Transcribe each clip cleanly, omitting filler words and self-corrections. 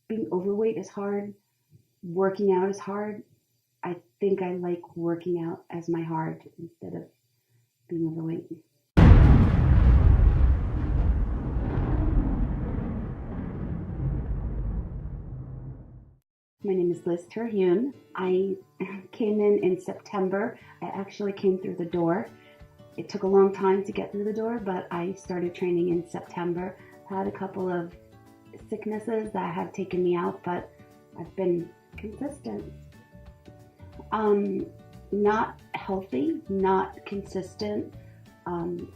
being overweight is hard. Working out is hard. I think I like working out as my hard instead of being overweight. My name is Liz Terhune. I came in September. I actually came through the door. It took a long time to get through the door, but I started training in September. Had a couple of sicknesses that have taken me out, but I've been consistent. Um, Not healthy, not consistent. Um,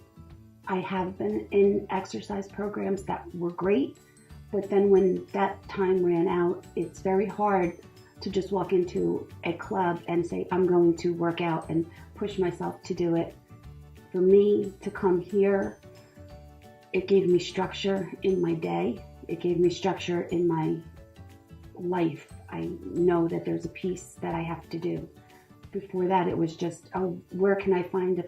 I have been in exercise programs that were great, but then when that time ran out, it's very hard to just walk into a club and say, I'm going to work out and push myself to do it. For me to come here, it gave me structure in my day. It gave me structure in my life. I know that there's a piece that I have to do. Before that, it was just, oh, where can I find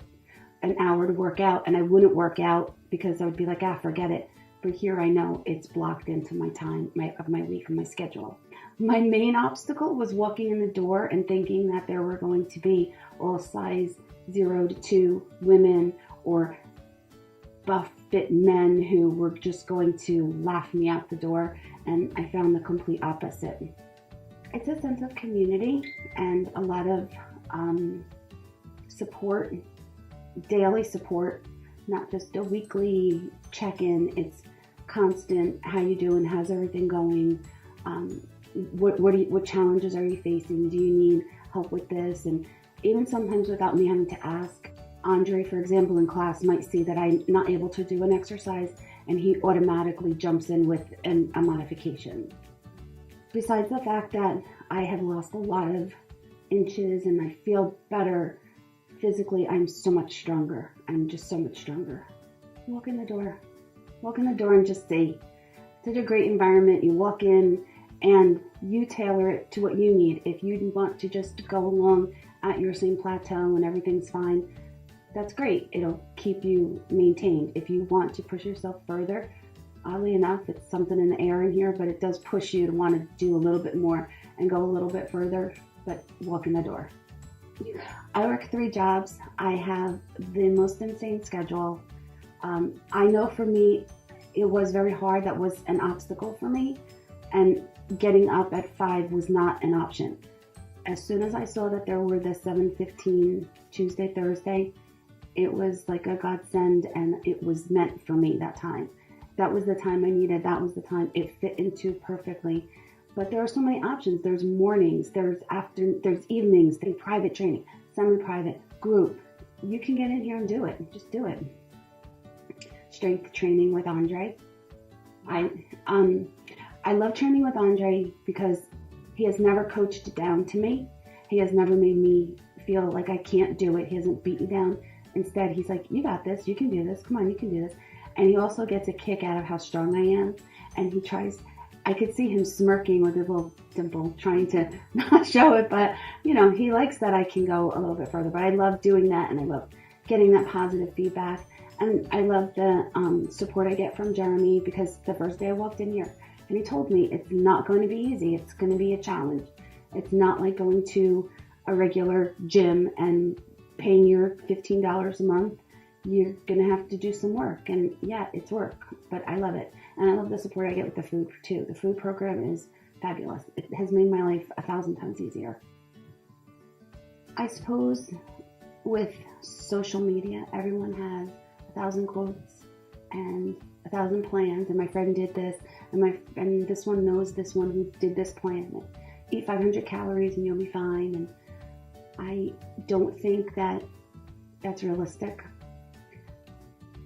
an hour to work out? And I wouldn't work out because I would be like, forget it. But here I know it's blocked into my time of my week and my schedule. My main obstacle was walking in the door and thinking that there were going to be all size 0 to 2 women or buff fit men who were just going to laugh me out the door. And I found the complete opposite. It's a sense of community and a lot of support, daily support, not just a weekly check-in. It's constant. How you doing? How's everything going? What challenges are you facing? Do you need help with this? And even sometimes without me having to ask, Andre, for example, in class might see that I'm not able to do an exercise, and he automatically jumps in with a modification. Besides the fact that I have lost a lot of inches and I feel better physically, I'm so much stronger. I'm just so much stronger. Walk in the door. Walk in the door and just see. Such a great environment. You walk in and you tailor it to what you need. If you want to just go along at your same plateau and everything's fine, that's great. It'll keep you maintained. If you want to push yourself further, oddly enough, it's something in the air in here, but it does push you to want to do a little bit more and go a little bit further, but walk in the door. I work 3 jobs. I have the most insane schedule. I know for me, it was very hard. That was an obstacle for me. And getting up at 5 was not an option. As soon as I saw that there were the 7:15 Tuesday, Thursday, it was like a godsend, and it was meant for me that time. That was the time I needed. That was the time it fit into perfectly. But there are so many options. There's mornings, there's evenings, there's private training, semi-private, group. You can get in here and do it. Just do it. Strength training with Andre. I love training with Andre because he has never coached down to me. He has never made me feel like I can't do it. He hasn't beat me down. Instead, he's like, you got this. You can do this. Come on, you can do this. And he also gets a kick out of how strong I am. And he tries, I could see him smirking with his little dimple, trying to not show it. But, he likes that I can go a little bit further. But I love doing that, and I love getting that positive feedback. And I love the support I get from Jeremy, because the first day I walked in here, and he told me it's not going to be easy. It's going to be a challenge. It's not like going to a regular gym and paying your $15 a month. You're going to have to do some work. And yeah, it's work, but I love it. And I love the support I get with the food too. The food program is fabulous. It has made my life 1,000 times easier. I suppose with social media, everyone has 1,000 quotes and 1,000 plans. And my friend did this, and this one knows this one who did this plan. Eat 500 calories and you'll be fine. And I don't think that that's realistic.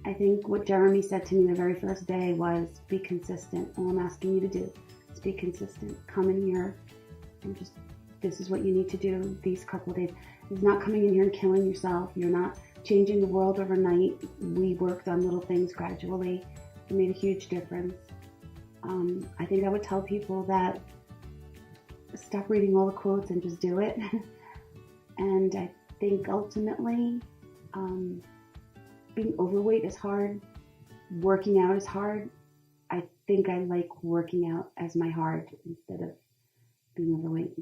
I think what Jeremy said to me the very first day was, be consistent. All I'm asking you to do is be consistent. Come in here and just, this is what you need to do these couple of days. It's not coming in here and killing yourself. You're not changing the world overnight. We worked on little things gradually. It made a huge difference. I think I would tell people that stop reading all the quotes and just do it. And I think ultimately, being overweight is hard. Working out is hard. I think I like working out as my heart instead of being overweight.